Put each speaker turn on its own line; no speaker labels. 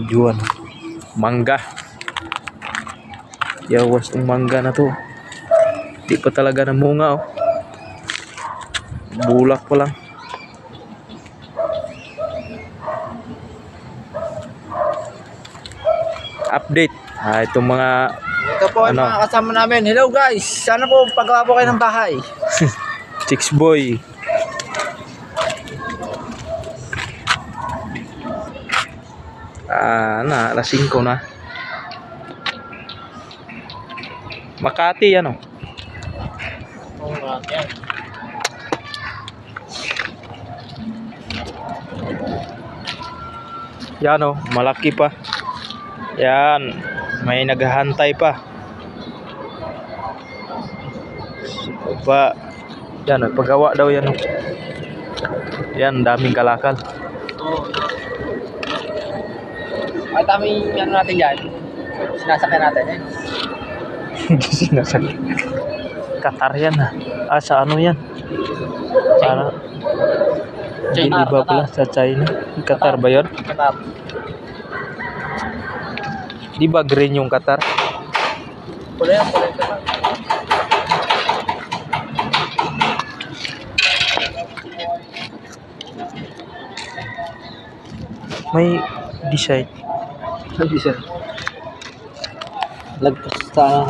Juan. Mangga. Yawas tong mangga na to. Di pa talaga namunga oh. Bulak pa lang. Update. Itong mga
Ito po yung mga kasama namin. Hello guys! Sana po pagawa po kayo ng bahay.
Chicks boy. Alas 5 na. Makati yan oh. Yan oh, malaki pa. Yan, may naghahantay pa. Yan, nagpagawa daw yan. Yan, daming kalakal.
Ang daming ano natin dyan. Sinasakyan natin eh.
Hindi sinasakyan. Qatar yan ha. Sa ano yan? Para
China,
iba pala sa China. Qatar ba yun?
Qatar.
Di ba green yung Qatar?
Kulay Qatar.
May design.
Lagpas sa